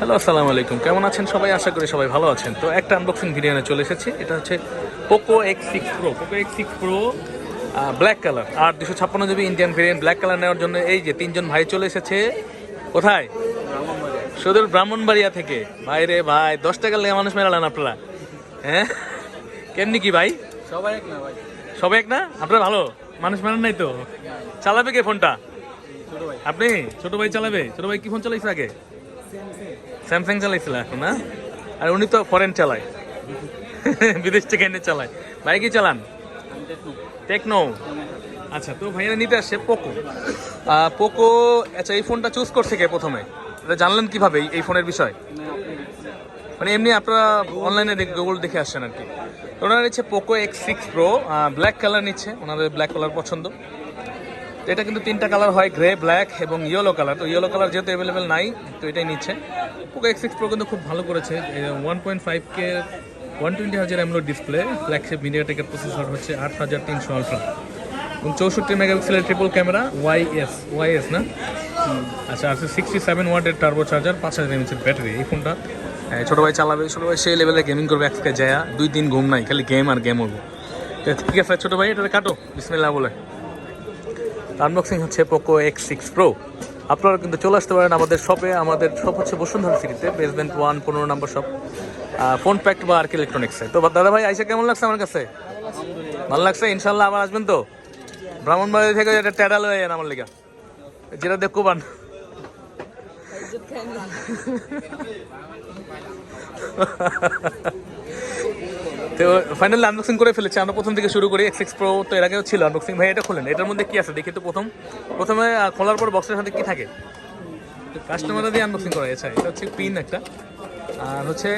Hello, আসসালামু আলাইকুম। কেমন আছেন সবাই? আশা করি সবাই ভালো আছেন। তো একটা আনবক্সিং ভিডিও নিয়ে চলে এসেছি। এটা হচ্ছে Poco X six Pro black colour আর 256 GB Indian variant black colour নেওয়ার জন্য এই যে তিনজন ভাই চলে এসেছে। কোথায়? সুদূর ব্রাহ্মণবাড়িয়া থেকে। ভাই রে ভাই, 10 টাকা লেগে মানুষ মেলালেন আপনারা। হ্যাঁ, কেমনি কি ভাই? সবাই এক না ভাই, সবাই এক না? আপনারা ভালো মানুষ মেলান নাই তো? চালাবে কে ফোনটা? ছোট ভাই। আপনি? ছোট ভাই চালাবে? ছোট ভাই কি ফোন চালাইছে আগে? স্যামসাং চালাইছিল এখন না? আর উনি তো ফরেন চালায়, বিদেশ থেকে এনে চালায়। ভাই কি চালান? টেকনো। আচ্ছা, তো ভাইয়া নিতে আসছে পোকো। পোকো। আচ্ছা, এই ফোনটা চুজ করছে কে প্রথমে? এটা জানলেন কিভাবে এই ফোনের বিষয়? মানে এমনি আপনারা অনলাইনে গুগল দেখে আসছেন আর কি। তো ওনারা নিচ্ছে Poco X6 Pro, black colour নিচ্ছে, ওনাদের ব্ল্যাক কালার পছন্দ। তো এটা কিন্তু 3টা কালার হয়, গ্রে, ব্ল্যাক এবং ইয়েলো কালার। তো ইয়েলো কালার যেহেতু অ্যাভেলেবেল নাই, তো এটাই নিচ্ছে। পোকো X6 Pro কিন্তু খুব ভালো করেছে। 1.5K 120Hz AMOLED display, flagship মিডিয়াটেকের প্রসেসর হচ্ছে 8300 আলট্রা এবং 64 মেগাপিক্সেলের ট্রিপল ক্যামেরা ওয়াইএস না? আচ্ছা, আছে 67 ওয়াটের টার্বো চার্জার, 5000 mAh ব্যাটারি। এই ফোনটা ছোটো ভাই চালাবে। ছোটো ভাই সেই লেভেলে গেমিং করবে, আজকে যায় 2-3 ঘুম নাই, খালি গেম আর গেম হবো। ঠিক আছে ছোটো ভাই, এটা কাটো বিসমিল্লাহ বলে। আনবক্সিং হচ্ছে পোকো X6 Pro। আপনারা কিন্তু চলে আসতে পারেন আমাদের শপে। আমাদের শপ হচ্ছে বসুন্ধরা সিটিতে, বেসমেন্ট 1, 15 নম্বর শপ, ফোন প্যাক্ট বা আর্ক ইলেকট্রনিক্সে। তো দাদা ভাই আইসা কেমন লাগছে আমার কাছে? ভালো লাগছে। ইনশাল্লাহ আবার আসবেন তো? ব্রাহ্মণবাড়ি থেকে একটা ট্যাডাল হয়ে যান আমার লিগা, যেটা দেখো বান। তো ফাইনালি আনবক্সিং করে ফেলেছি আমরা। প্রথম থেকে শুরু করি। X6 Pro তো এর আগেও ছিল আনবক্সিং। ভাই এটা খুলেন, এটার মধ্যে কি আছে দেখি তো। প্রথমে খোলার পর বক্সের সাথে কি থাকে? কাস্টমাররা দিয়ে আনবক্সিং করা যায়। এটা হচ্ছে পিন একটা, আর হচ্ছে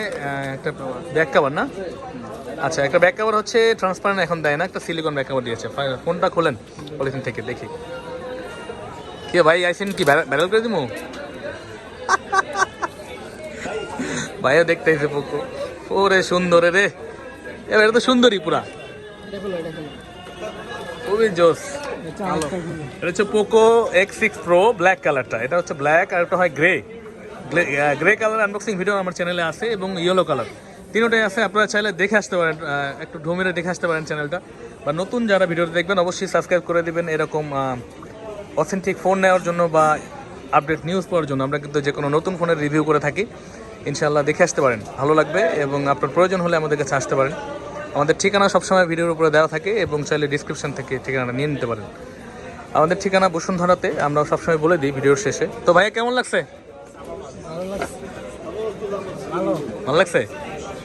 একটা ব্যাক কভার না? আচ্ছা, একটা ব্যাক কভার হচ্ছে ট্রান্সপারেন্ট, এখন দেয় না, একটা সিলিকন ব্যাক কভার দিয়েছে। ফোনটা খোলেন পলিথিন থেকে দেখি। কি ভাই আইসেন কি ব্যারেল করে দিমু? ভাইও দেখতে এসে পোকো। ওরে সুন্দর রে, এবার এটা তো সুন্দরী পুরা, খুবই জোস। এটা হচ্ছে পোকো X6 Pro ব্ল্যাক কালারটা। এটা হচ্ছে ব্ল্যাক, আর একটা হয় গ্রে কালার। আনবক্সিং ভিডিও আমার চ্যানেলে আছে, এবং ইয়েলো কালার, তিনটাই আছে। আপনারা চাইলে দেখে আসতে পারেন, একটু ঢুমেরে দেখে আসতে পারেন চ্যানেলটা। বা নতুন যারা ভিডিওটা দেখবেন অবশ্যই সাবস্ক্রাইব করে দিবেন। এরকম অথেন্টিক ফোন নেওয়ার জন্য বা আপডেট নিউজ পাওয়ার জন্য আমরা কিন্তু যে কোনো নতুন ফোনের রিভিউ করে থাকি। ইনশাআল্লাহ দেখে আসতে পারেন, ভালো লাগবে। এবং আপনার প্রয়োজন হলে আমাদের কাছে আসতে পারেন। আমাদের ঠিকানা সবসময় ভিডিওর উপরে দেওয়া থাকে, এবং চাইলে ডিসক্রিপশন থেকে ঠিকানাটা নিয়ে নিতে পারেন। আমাদের ঠিকানা বসুন্ধরাতে, আমরা সবসময় বলে দিই ভিডিওর শেষে। তো ভাইয়া কেমন লাগছে? ভালো লাগছে,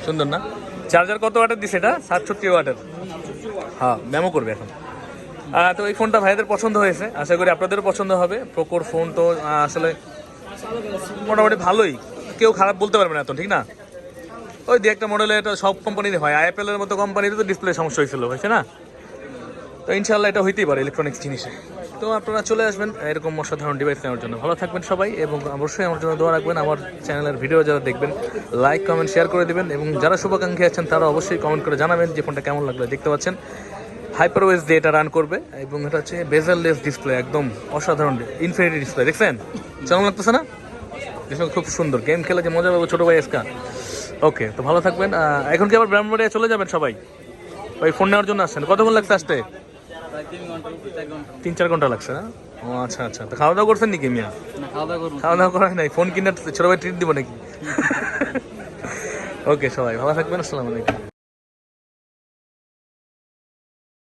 সুন্দর না? চার্জার কত ওয়াটের দিছে এটা? 67 ওয়াটের। হ্যাঁ, মেমো করবে এখন। তো এই ফোনটা ভাইদের পছন্দ হয়েছে, আশা করি আপনাদেরও পছন্দ হবে। পোকোর ফোন তো আসলে মোটামুটি ভালোই, কেউ খারাপ বলতে পারবে না এত, ঠিক না? ওই দিয়ে একটা মডেলে, এটা সব কোম্পানিতে হয়, আইএপএলের মতো কোম্পানিতে তো ডিসপ্লে সমস্যা হয়েছিল, হয়েছে না? তো ইনশাল্লাহ এটা হইতেই পারে ইলেকট্রনিক্স জিনিসে। তো আপনারা চলে আসবেন এরকম অসাধারণ ডিভাইস নেওয়ার জন্য। ভালো থাকবেন সবাই, এবং অবশ্যই আমার জন্য দোয়া রাখবেন। আমার চ্যানেলের ভিডিও যারা দেখবেন, লাইক, কমেন্ট, শেয়ার করে দিবেন, এবং যারা শুভাকাঙ্ক্ষী আছেন তারা অবশ্যই কমেন্ট করে জানাবেন যে ফোনটা কেমন লাগলো। দেখতে পাচ্ছেন হাইপারওয়েজ দিয়ে এটা রান করবে, এবং এটা হচ্ছে বেজেললেস ডিসপ্লে, একদম অসাধারণ ইনফিনিটি ডিসপ্লে। দেখছেন কেমন লাগতেছে না? খুব সুন্দর, গেম খেলে যে মজা পাবো ছোটো ভাই এসকা। ওকে, তো ভালো থাকবেন। এখন কি আবার ব্রাহ্মণবাড়িয়া চলে যাবেন সবাই? ওই ফোন নেওয়ার জন্য আসছেন? কতক্ষণ লাগছে আসতে? 3-4 ঘন্টা লাগছে না? ও আচ্ছা আচ্ছা। তো খাওয়া দাওয়া করছেন নাকি মিয়া? খাওয়া দাওয়া করা নাই, ফোন কিনে ছোট ভাই ট্রিট দিব নাকি? ওকে, সবাই ভালো থাকবেন, আসসালামু আলাইকুম।